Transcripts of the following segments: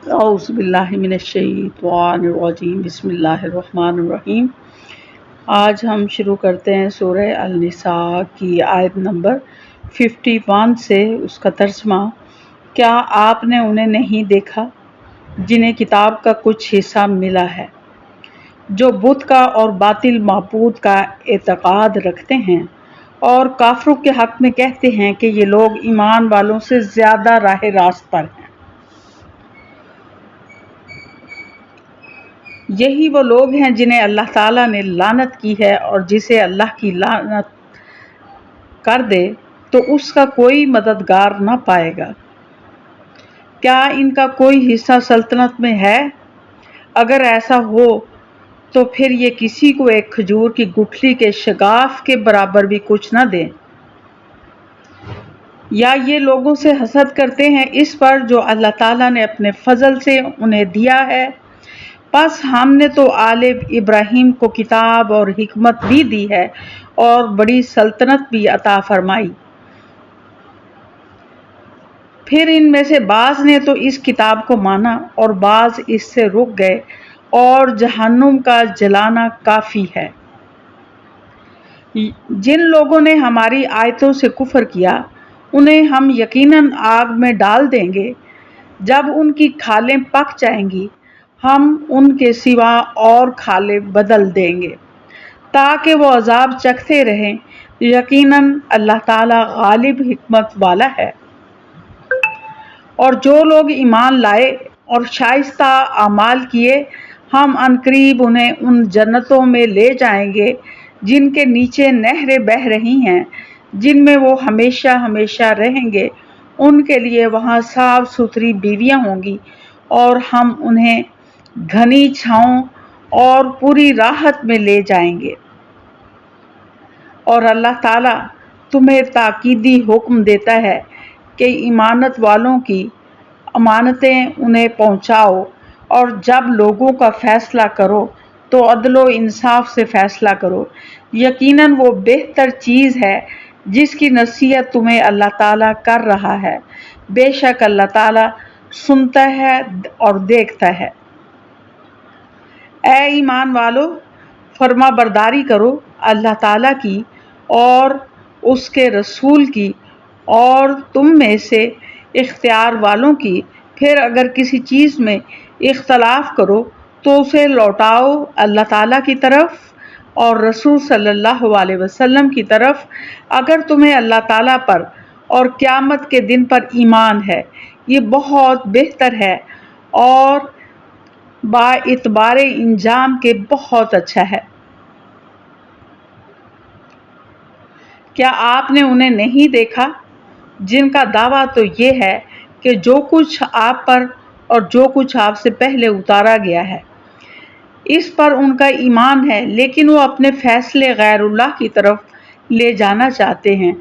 اعوذ باللہ من الشیطان الرجیم، بسم اللہ الرحمن الرحیم۔ آج ہم شروع کرتے ہیں سورہ النساء کی آیت نمبر 51 سے اس کا ترجمہ۔ کیا آپ نے انہیں نہیں دیکھا جنہیں کتاب کا کچھ حصہ ملا ہے، جو بت کا اور باطل معبود کا اعتقاد رکھتے ہیں اور کافروں کے حق میں کہتے ہیں کہ یہ لوگ ایمان والوں سے زیادہ راہ راست پر ہیں۔ یہی وہ لوگ ہیں جنہیں اللہ تعالیٰ نے لعنت کی ہے، اور جسے اللہ کی لعنت کر دے تو اس کا کوئی مددگار نہ پائے گا۔ کیا ان کا کوئی حصہ سلطنت میں ہے؟ اگر ایسا ہو تو پھر یہ کسی کو ایک کھجور کی گٹھلی کے شگاف کے برابر بھی کچھ نہ دیں۔ یا یہ لوگوں سے حسد کرتے ہیں اس پر جو اللہ تعالیٰ نے اپنے فضل سے انہیں دیا ہے۔ پس ہم نے تو آل ابراہیم کو کتاب اور حکمت بھی دی ہے اور بڑی سلطنت بھی عطا فرمائی۔ پھر ان میں سے بعض نے تو اس کتاب کو مانا اور بعض اس سے رک گئے، اور جہنم کا جلانا کافی ہے۔ جن لوگوں نے ہماری آیتوں سے کفر کیا انہیں ہم یقیناً آگ میں ڈال دیں گے۔ جب ان کی کھالیں پک جائیں گی ہم ان کے سوا اور کھالیں بدل دیں گے تاکہ وہ عذاب چکھتے رہیں۔ یقیناً اللہ تعالیٰ غالب حکمت والا ہے۔ اور جو لوگ ایمان لائے اور شائستہ اعمال کیے ہم عنقریب انہیں ان جنتوں میں لے جائیں گے جن کے نیچے نہریں بہہ رہی ہیں، جن میں وہ ہمیشہ ہمیشہ رہیں گے۔ ان کے لیے وہاں صاف ستھری بیویاں ہوں گی، اور ہم انہیں گھنی چھاؤں اور پوری راحت میں لے جائیں گے۔ اور اللہ تعالیٰ تمہیں تاکیدی حکم دیتا ہے کہ ایمانت والوں کی امانتیں انہیں پہنچاؤ، اور جب لوگوں کا فیصلہ کرو تو عدل و انصاف سے فیصلہ کرو۔ یقیناً وہ بہتر چیز ہے جس کی نصیحت تمہیں اللہ تعالیٰ کر رہا ہے۔ بے شک اللہ تعالیٰ سنتا ہے اور دیکھتا ہے۔ اے ایمان والو، فرما برداری کرو اللہ تعالیٰ کی اور اس کے رسول کی اور تم میں سے اختیار والوں کی۔ پھر اگر کسی چیز میں اختلاف کرو تو اسے لوٹاؤ اللہ تعالیٰ کی طرف اور رسول صلی اللہ علیہ وسلم کی طرف اگر تمہیں اللہ تعالیٰ پر اور قیامت کے دن پر ایمان ہے۔ یہ بہت بہتر ہے اور با اعتبار انجام کے بہت اچھا ہے۔ کیا آپ نے انہیں نہیں دیکھا جن کا دعویٰ تو یہ ہے کہ جو کچھ آپ پر اور جو کچھ آپ سے پہلے اتارا گیا ہے اس پر ان کا ایمان ہے، لیکن وہ اپنے فیصلے غیر اللہ کی طرف لے جانا چاہتے ہیں،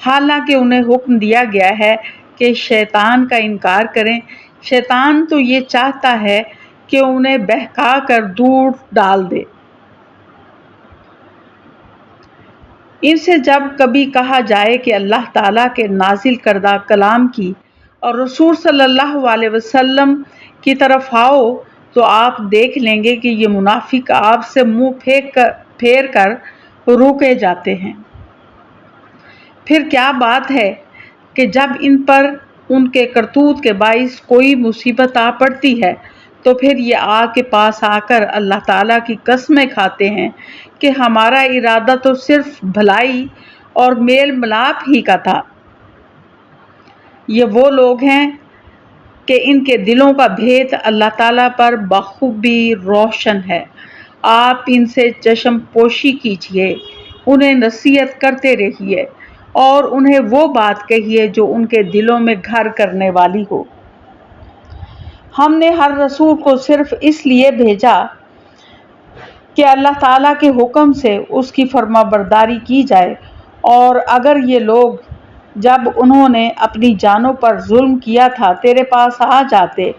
حالانکہ انہیں حکم دیا گیا ہے کہ شیطان کا انکار کریں۔ شیطان تو یہ چاہتا ہے کہ انہیں بہکا کر دور ڈال دے۔ ان سے جب کبھی کہا جائے کہ اللہ تعالیٰ کے نازل کردہ کلام کی اور رسول صلی اللہ علیہ وسلم کی طرف آؤ تو آپ دیکھ لیں گے کہ یہ منافق آپ سے منہ پھیر کر روکے جاتے ہیں۔ پھر کیا بات ہے کہ جب ان پر ان کے کرتوت کے باعث کوئی مصیبت آ پڑتی ہے تو پھر یہ آگ کے پاس آ کر اللہ تعالیٰ کی قسمیں کھاتے ہیں کہ ہمارا ارادہ تو صرف بھلائی اور میل ملاپ ہی کا تھا۔ یہ وہ لوگ ہیں کہ ان کے دلوں کا بھید اللہ تعالیٰ پر بخوبی روشن ہے۔ آپ ان سے چشم پوشی کیجیے، انہیں نصیحت کرتے رہیے اور انہیں وہ بات کہیے جو ان کے دلوں میں گھر کرنے والی ہو۔ ہم نے ہر رسول کو صرف اس لیے بھیجا کہ اللہ تعالیٰ کے حکم سے اس کی فرما برداری کی جائے، اور اگر یہ لوگ جب انہوں نے اپنی جانوں پر ظلم کیا تھا تیرے پاس آ جاتے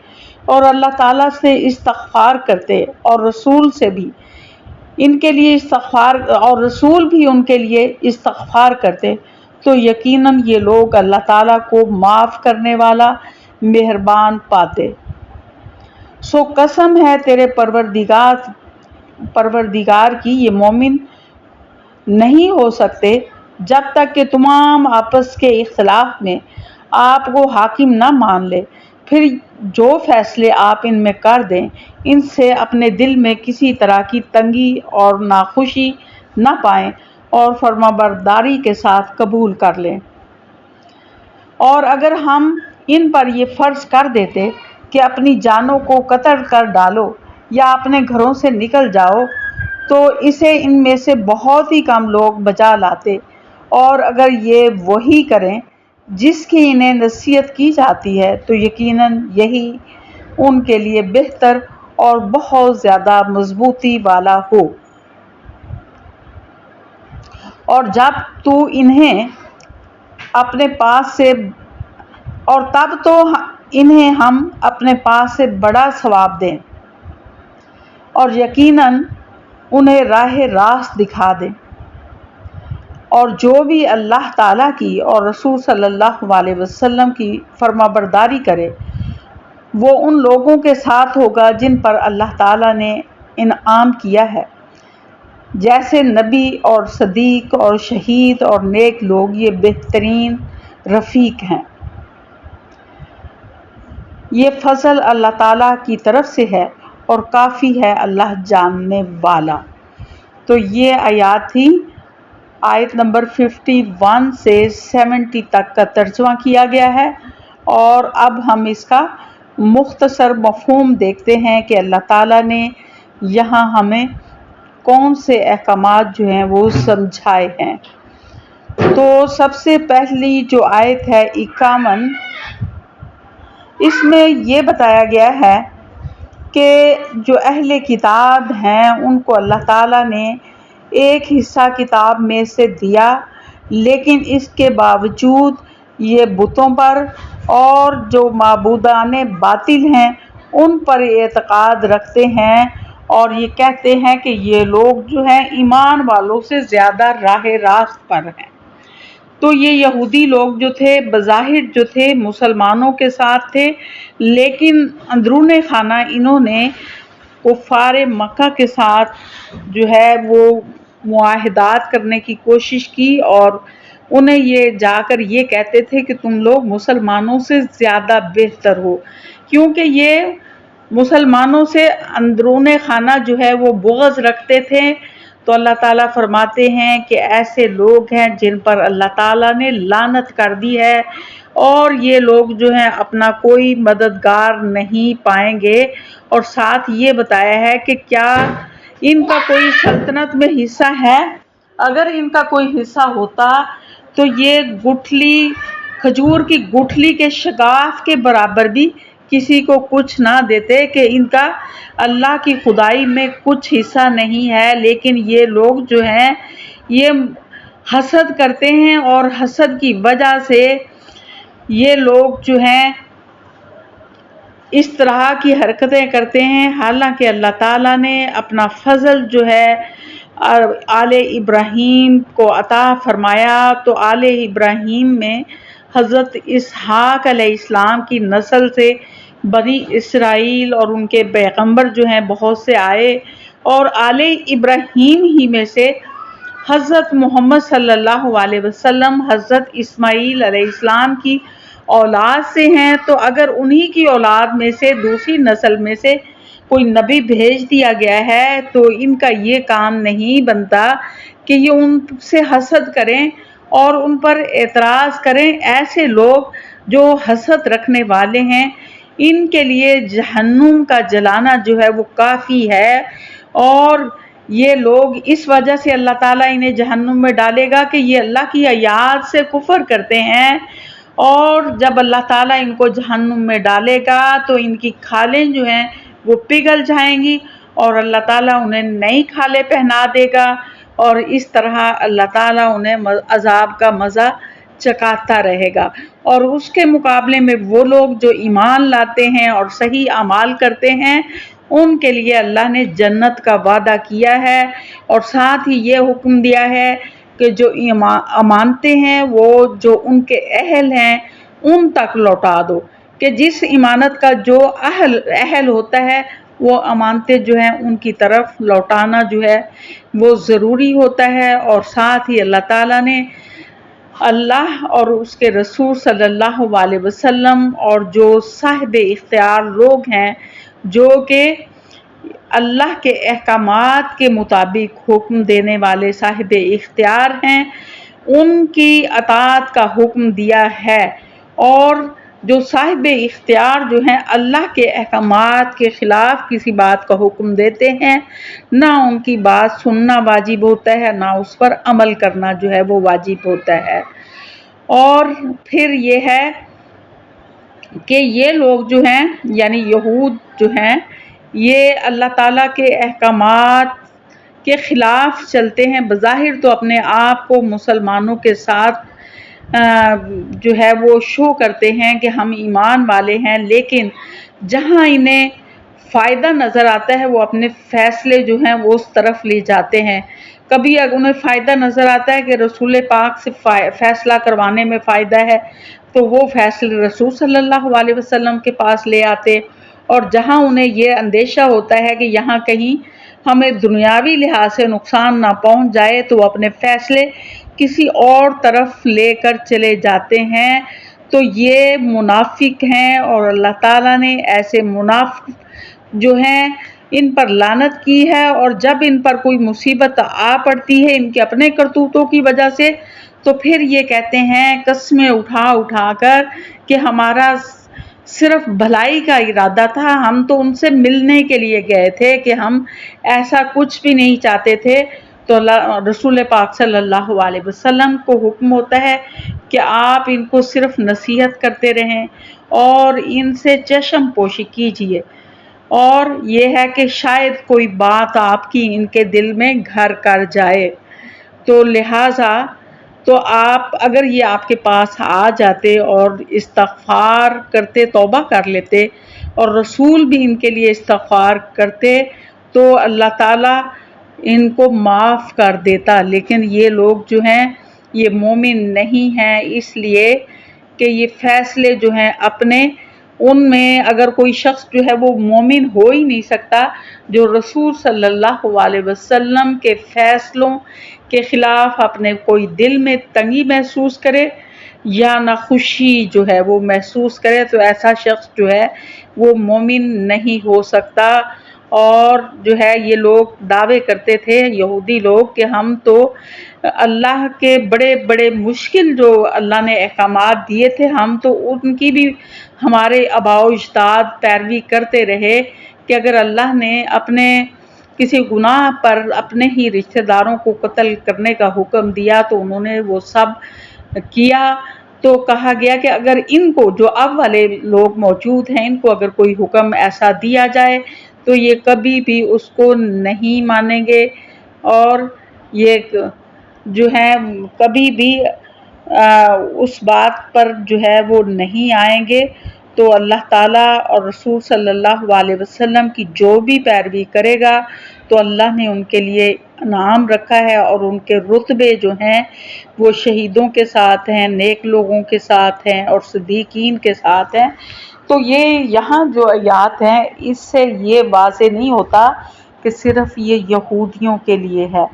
اور اللہ تعالیٰ سے استغفار کرتے اور رسول بھی ان کے لیے استغفار کرتے تو یقیناً یہ لوگ اللہ تعالیٰ کو معاف کرنے والا مہربان پاتے۔ سو قسم ہے تیرے پروردگار کی، یہ مومن نہیں ہو سکتے جب تک کہ تمام آپس کے اختلاف میں آپ کو حاکم نہ مان لے، پھر جو فیصلے آپ ان میں کر دیں ان سے اپنے دل میں کسی طرح کی تنگی اور ناخوشی نہ پائیں اور فرمانبرداری کے ساتھ قبول کر لیں۔ اور اگر ہم ان پر یہ فرض کر دیتے کہ اپنی جانوں کو قتل کر ڈالو یا اپنے گھروں سے نکل جاؤ تو اسے ان میں سے بہت ہی کم لوگ بچا لاتے، اور اگر یہ وہی کریں جس کی انہیں نصیحت کی جاتی ہے تو یقیناً یہی ان کے لیے بہتر اور بہت زیادہ مضبوطی والا ہو۔ اور جب تو انہیں اپنے پاس سے اور تب تو انہیں ہم اپنے پاس سے بڑا ثواب دیں اور یقیناً انہیں راہ راست دکھا دیں۔ اور جو بھی اللہ تعالیٰ کی اور رسول صلی اللہ علیہ وسلم کی فرمانبرداری کرے وہ ان لوگوں کے ساتھ ہوگا جن پر اللہ تعالیٰ نے انعام کیا ہے، جیسے نبی اور صدیق اور شہید اور نیک لوگ، یہ بہترین رفیق ہیں۔ یہ فضل اللہ تعالیٰ کی طرف سے ہے اور کافی ہے اللہ جاننے والا۔ تو یہ آیات تھی، آیت نمبر 51 سے 70 تک کا ترجمہ کیا گیا ہے، اور اب ہم اس کا مختصر مفہوم دیکھتے ہیں کہ اللہ تعالیٰ نے یہاں ہمیں کون سے احکامات جو ہیں وہ سمجھائے ہیں۔ تو سب سے پہلی جو آیت ہے 51، اس میں یہ بتایا گیا ہے کہ جو اہل کتاب ہیں ان کو اللہ تعالیٰ نے ایک حصہ کتاب میں سے دیا، لیکن اس کے باوجود یہ بتوں پر اور جو معبودان باطل ہیں ان پر اعتقاد رکھتے ہیں، اور یہ کہتے ہیں کہ یہ لوگ جو ہیں ایمان والوں سے زیادہ راہ راست پر ہیں۔ تو یہ یہودی لوگ جو تھے بظاہر جو تھے مسلمانوں کے ساتھ تھے، لیکن اندرون خانہ انہوں نے کفار مکہ کے ساتھ جو ہے وہ معاہدات کرنے کی کوشش کی، اور انہیں یہ جا کر یہ کہتے تھے کہ تم لوگ مسلمانوں سے زیادہ بہتر ہو، کیونکہ یہ مسلمانوں سے اندرون خانہ جو ہے وہ بغض رکھتے تھے۔ تو اللہ تعالیٰ فرماتے ہیں کہ ایسے لوگ ہیں جن پر اللہ تعالیٰ نے لعنت کر دی ہے، اور یہ لوگ جو ہیں اپنا کوئی مددگار نہیں پائیں گے۔ اور ساتھ یہ بتایا ہے کہ کیا ان کا کوئی سلطنت میں حصہ ہے؟ اگر ان کا کوئی حصہ ہوتا تو یہ گٹھلی، کھجور کی گٹھلی کے شگاف کے برابر بھی کسی کو کچھ نہ دیتے کہ ان کا اللہ کی خدائی میں کچھ حصہ نہیں ہے۔ لیکن یہ لوگ جو ہیں یہ حسد کرتے ہیں، اور حسد کی وجہ سے یہ لوگ جو ہیں اس طرح کی حرکتیں کرتے ہیں، حالانکہ اللہ تعالیٰ نے اپنا فضل جو ہے آل ابراہیم کو عطا فرمایا۔ تو آل ابراہیم میں حضرت اسحاق علیہ السلام کی نسل سے بنی اسرائیل اور ان کے پیغمبر جو ہیں بہت سے آئے، اور آل ابراہیم ہی میں سے حضرت محمد صلی اللہ علیہ وسلم حضرت اسماعیل علیہ السلام کی اولاد سے ہیں۔ تو اگر انہی کی اولاد میں سے دوسری نسل میں سے کوئی نبی بھیج دیا گیا ہے تو ان کا یہ کام نہیں بنتا کہ یہ ان سے حسد کریں اور ان پر اعتراض کریں۔ ایسے لوگ جو حسد رکھنے والے ہیں ان کے لیے جہنم کا جلانا جو ہے وہ کافی ہے، اور یہ لوگ اس وجہ سے اللہ تعالیٰ انہیں جہنم میں ڈالے گا کہ یہ اللہ کی آیات سے کفر کرتے ہیں، اور جب اللہ تعالیٰ ان کو جہنم میں ڈالے گا تو ان کی کھالیں جو ہیں وہ پگھل جائیں گی، اور اللہ تعالیٰ انہیں نئی کھالیں پہنا دے گا، اور اس طرح اللہ تعالیٰ انہیں عذاب کا مزہ چکاتا رہے گا۔ اور اس کے مقابلے میں وہ لوگ جو ایمان لاتے ہیں اور صحیح اعمال کرتے ہیں ان کے لیے اللہ نے جنت کا وعدہ کیا ہے، اور ساتھ ہی یہ حکم دیا ہے کہ جو امانتیں ہیں وہ جو ان کے اہل ہیں ان تک لوٹا دو، کہ جس امانت کا جو اہل ہوتا ہے وہ امانتیں جو ہیں ان کی طرف لوٹانا جو ہے وہ ضروری ہوتا ہے۔ اور ساتھ ہی اللہ تعالیٰ نے اللہ اور اس کے رسول صلی اللہ علیہ وسلم اور جو صاحب اختیار لوگ ہیں جو کہ اللہ کے احکامات کے مطابق حکم دینے والے صاحب اختیار ہیں، ان کی اطاعت کا حکم دیا ہے۔ اور جو صاحب اختیار جو ہیں اللہ کے احکامات کے خلاف کسی بات کا حکم دیتے ہیں، نہ ان کی بات سننا واجب ہوتا ہے، نہ اس پر عمل کرنا جو ہے وہ واجب ہوتا ہے۔ اور پھر یہ ہے کہ یہ لوگ جو ہیں یعنی یہود جو ہیں یہ اللہ تعالیٰ کے احکامات کے خلاف چلتے ہیں۔ بظاہر تو اپنے آپ کو مسلمانوں کے ساتھ جو ہے وہ شو کرتے ہیں کہ ہم ایمان والے ہیں، لیکن جہاں انہیں فائدہ نظر آتا ہے وہ اپنے فیصلے جو ہیں وہ اس طرف لے جاتے ہیں۔ کبھی اگر انہیں فائدہ نظر آتا ہے کہ رسول پاک سے فیصلہ کروانے میں فائدہ ہے تو وہ فیصلے رسول صلی اللہ علیہ وسلم کے پاس لے آتے، اور جہاں انہیں یہ اندیشہ ہوتا ہے کہ یہاں کہیں ہمیں دنیاوی لحاظ سے نقصان نہ پہنچ جائے تو وہ اپنے فیصلے کسی اور طرف لے کر چلے جاتے ہیں۔ تو یہ منافق ہیں، اور اللہ تعالیٰ نے ایسے منافق جو ہیں ان پر لعنت کی ہے، اور جب ان پر کوئی مصیبت آ پڑتی ہے ان کے اپنے کرتوتوں کی وجہ سے تو پھر یہ کہتے ہیں قسمیں اٹھا اٹھا کر کہ ہمارا صرف بھلائی کا ارادہ تھا، ہم تو ان سے ملنے کے لیے گئے تھے کہ ہم ایسا کچھ بھی نہیں چاہتے تھے۔ تو رسول پاک صلی اللہ علیہ وسلم کو حکم ہوتا ہے کہ آپ ان کو صرف نصیحت کرتے رہیں اور ان سے چشم پوشی کیجیے، اور یہ ہے کہ شاید کوئی بات آپ کی ان کے دل میں گھر کر جائے۔ تو لہٰذا تو آپ اگر یہ آپ کے پاس آ جاتے اور استغفار کرتے، توبہ کر لیتے اور رسول بھی ان کے لیے استغفار کرتے تو اللہ تعالیٰ ان کو معاف کر دیتا، لیکن یہ لوگ جو ہیں یہ مومن نہیں ہیں، اس لیے کہ یہ فیصلے جو ہیں اپنے ان میں اگر کوئی شخص جو ہے وہ مومن ہو ہی نہیں سکتا جو رسول صلی اللہ علیہ وسلم کے فیصلوں کے خلاف اپنے کوئی دل میں تنگی محسوس کرے یا ناخوشی جو ہے وہ محسوس کرے، تو ایسا شخص جو ہے وہ مومن نہیں ہو سکتا۔ اور جو ہے یہ لوگ دعوے کرتے تھے یہودی لوگ کہ ہم تو اللہ کے بڑے بڑے مشکل جو اللہ نے احکامات دیے تھے ہم تو ان کی بھی ہمارے آباء و اجداد پیروی کرتے رہے، کہ اگر اللہ نے اپنے کسی گناہ پر اپنے ہی رشتہ داروں کو قتل کرنے کا حکم دیا تو انہوں نے وہ سب کیا۔ تو کہا گیا کہ اگر ان کو جو اب والے لوگ موجود ہیں ان کو اگر کوئی حکم ایسا دیا جائے تو یہ کبھی بھی اس کو نہیں مانیں گے، اور یہ جو ہے کبھی بھی اس بات پر جو ہے وہ نہیں آئیں گے۔ تو اللہ تعالیٰ اور رسول صلی اللہ علیہ وسلم کی جو بھی پیروی کرے گا تو اللہ نے ان کے لیے انعام رکھا ہے، اور ان کے رتبے جو ہیں وہ شہیدوں کے ساتھ ہیں، نیک لوگوں کے ساتھ ہیں اور صدیقین کے ساتھ ہیں۔ تو یہ یہاں جو آیات ہیں اس سے یہ واضح نہیں ہوتا کہ صرف یہ یہودیوں کے لیے ہے،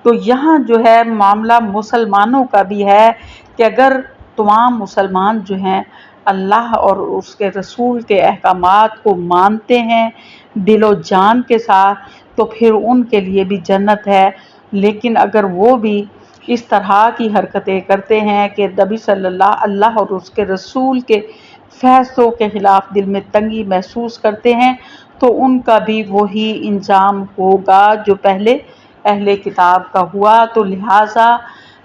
تو یہاں جو ہے معاملہ مسلمانوں کا بھی ہے کہ اگر تمام مسلمان جو ہیں اللہ اور اس کے رسول کے احکامات کو مانتے ہیں دل و جان کے ساتھ تو پھر ان کے لیے بھی جنت ہے، لیکن اگر وہ بھی اس طرح کی حرکتیں کرتے ہیں کہ نبی صلی اللہ اور اس کے رسول کے فیصلوں کے خلاف دل میں تنگی محسوس کرتے ہیں تو ان کا بھی وہی انجام ہوگا جو پہلے اہل کتاب کا ہوا۔ تو لہٰذا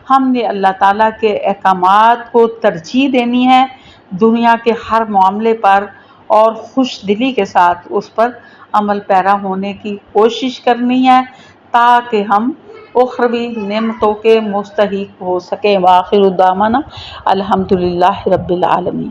ہم نے اللہ تعالیٰ کے احکامات کو ترجیح دینی ہے دنیا کے ہر معاملے پر، اور خوش دلی کے ساتھ اس پر عمل پیرا ہونے کی کوشش کرنی ہے تاکہ ہم اخروی نعمتوں کے مستحق ہو سکیں۔ وآخر دعوانا الحمدللہ رب العالمین۔